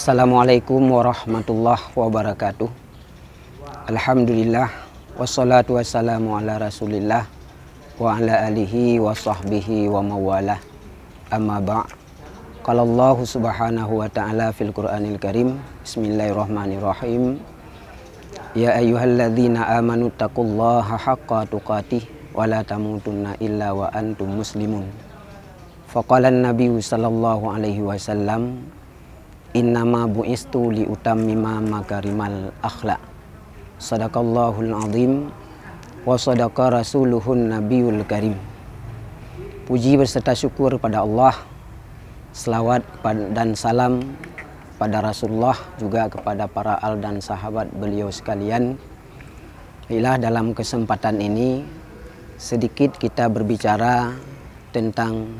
Assalamualaikum warahmatullahi wabarakatuh. Alhamdulillah wassalatu wassalamu ala rasulillah wa ala alihi wa sahbihi wa mawalah. Amma ba' qala Allah subhanahu wa ta'ala fil Qur'anil Karim. Bismillahirrahmanirrahim. Ya ayyuhalladzina amanu taqullaha haqqa tuqatih wa la tamutunna illa wa antum muslimun. Faqala an-nabiyyu sallallahu alaihi wasallam, innama bu'istu li utammima makarimal akhlaq. Sadaqallahul azim wa sadaqa rasuluhun nabiyul karim. Puji berserta syukur pada Allah, selawat dan salam pada Rasulullah, juga kepada para al dan sahabat beliau sekalian. Baiklah, dalam kesempatan ini sedikit kita berbicara tentang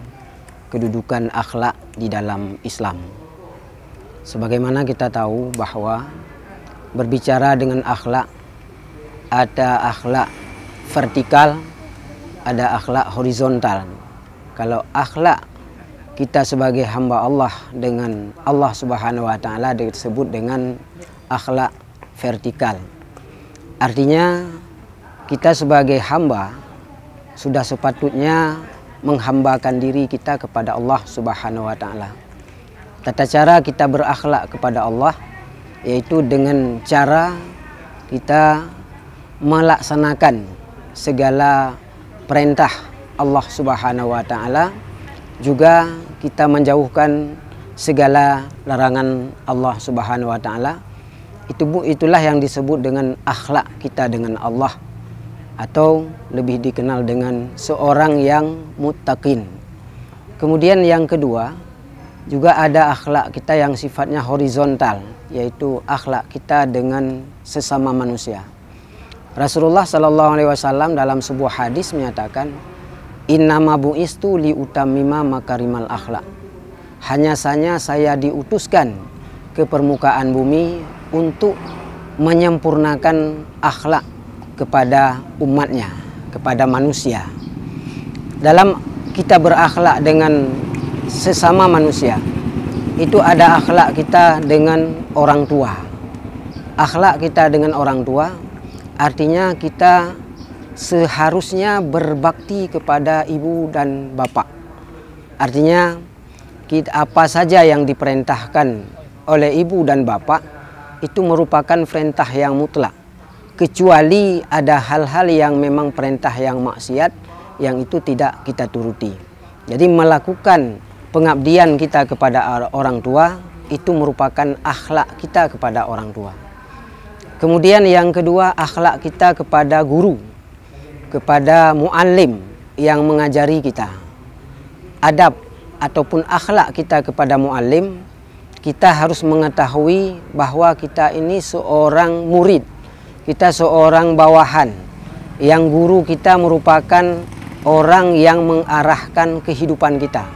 kedudukan akhlak di dalam Islam. Sebagaimana kita tahu bahwa berbicara dengan akhlak, ada akhlak vertikal, ada akhlak horizontal. Kalau akhlak kita sebagai hamba Allah dengan Allah Subhanahu wa Ta'ala disebut dengan akhlak vertikal. Artinya kita sebagai hamba sudah sepatutnya menghambakan diri kita kepada Allah Subhanahu wa Ta'ala. Tata cara kita berakhlak kepada Allah yaitu dengan cara kita melaksanakan segala perintah Allah Subhanahu wa Ta'ala, juga kita menjauhkan segala larangan Allah Subhanahu wa Ta'ala. Itulah yang disebut dengan akhlak kita dengan Allah, atau lebih dikenal dengan seorang yang muttaqin. Kemudian yang kedua, juga ada akhlak kita yang sifatnya horizontal, yaitu akhlak kita dengan sesama manusia. Rasulullah Shallallahu Alaihi Wasallam dalam sebuah hadis menyatakan, innama bu'istu li utammima makarimal akhlak. Hanya saja saya diutuskan ke permukaan bumi untuk menyempurnakan akhlak kepada umatnya, kepada manusia. Dalam kita berakhlak dengan sesama manusia, itu ada akhlak kita dengan orang tua. Akhlak kita dengan orang tua artinya kita seharusnya berbakti kepada ibu dan bapak. Artinya apa saja yang diperintahkan oleh ibu dan bapak itu merupakan perintah yang mutlak, kecuali ada hal-hal yang memang perintah yang maksiat, yang itu tidak kita turuti. Jadi melakukan pengabdian kita kepada orang tua itu merupakan akhlak kita kepada orang tua. Kemudian yang kedua, akhlak kita kepada guru, kepada muallim yang mengajari kita. Adab ataupun akhlak kita kepada muallim, kita harus mengetahui bahwa kita ini seorang murid, kita seorang bawahan, yang guru kita merupakan orang yang mengarahkan kehidupan kita,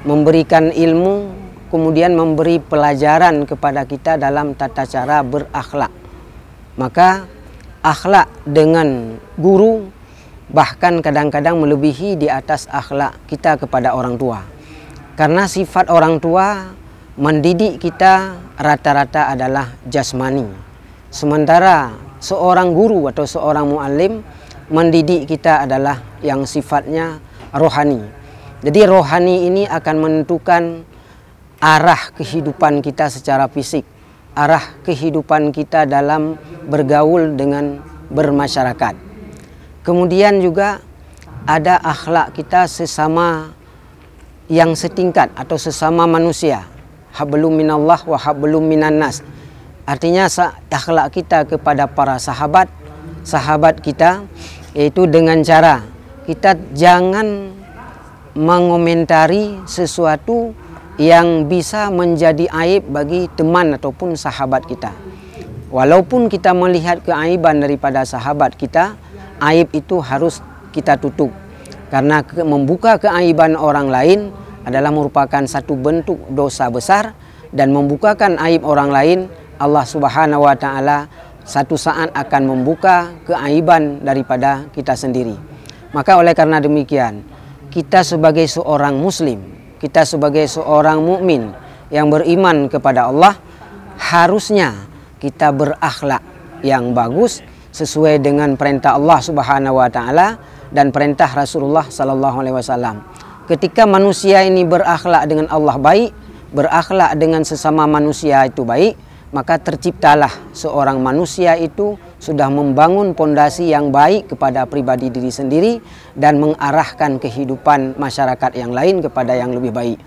memberikan ilmu, kemudian memberi pelajaran kepada kita dalam tata cara berakhlak. Maka akhlak dengan guru bahkan kadang-kadang melebihi di atas akhlak kita kepada orang tua. Karena sifat orang tua mendidik kita rata-rata adalah jasmani. Sementara seorang guru atau seorang muallim mendidik kita adalah yang sifatnya rohani. Jadi rohani ini akan menentukan arah kehidupan kita secara fisik, arah kehidupan kita dalam bergaul dengan bermasyarakat. Kemudian juga ada akhlak kita sesama yang setingkat atau sesama manusia. Hablum minallah wa hablum minan nas. Artinya akhlak kita kepada para sahabat kita, yaitu dengan cara kita jangan mengomentari sesuatu yang bisa menjadi aib bagi teman ataupun sahabat kita. Walaupun kita melihat keaiban daripada sahabat kita, aib itu harus kita tutup. Karena membuka keaiban orang lain adalah merupakan satu bentuk dosa besar, dan membukakan aib orang lain, Allah Subhanahu wa Ta'ala satu saat akan membuka keaiban daripada kita sendiri. Maka oleh karena demikian, kita sebagai seorang muslim, kita sebagai seorang mukmin yang beriman kepada Allah, harusnya kita berakhlak yang bagus sesuai dengan perintah Allah Subhanahu wa taala dan perintah Rasulullah sallallahu alaihi wasallam. Ketika manusia ini berakhlak dengan Allah baik, berakhlak dengan sesama manusia itu baik, maka terciptalah seorang manusia itu sudah membangun pondasi yang baik kepada pribadi diri sendiri dan mengarahkan kehidupan masyarakat yang lain kepada yang lebih baik.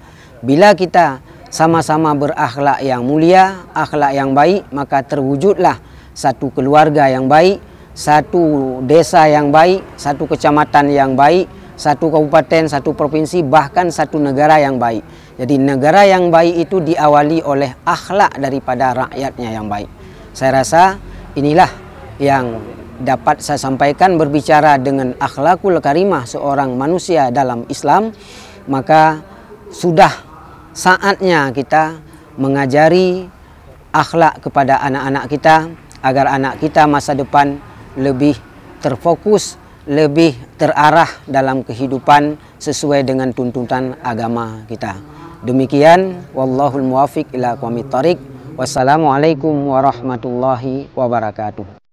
Bila kita sama-sama berakhlak yang mulia, akhlak yang baik, maka terwujudlah satu keluarga yang baik, satu desa yang baik, satu kecamatan yang baik, satu kabupaten, satu provinsi, bahkan satu negara yang baik. Jadi negara yang baik itu diawali oleh akhlak daripada rakyatnya yang baik. Saya rasa inilah yang dapat saya sampaikan berbicara dengan akhlakul karimah seorang manusia dalam Islam. Maka sudah saatnya kita mengajari akhlak kepada anak-anak kita agar anak kita masa depan lebih terfokus, lebih terarah dalam kehidupan sesuai dengan tuntutan agama kita. Demikian, wallahul muwafiq ila aqwamit thoriq. Wassalamualaikum warahmatullahi wabarakatuh.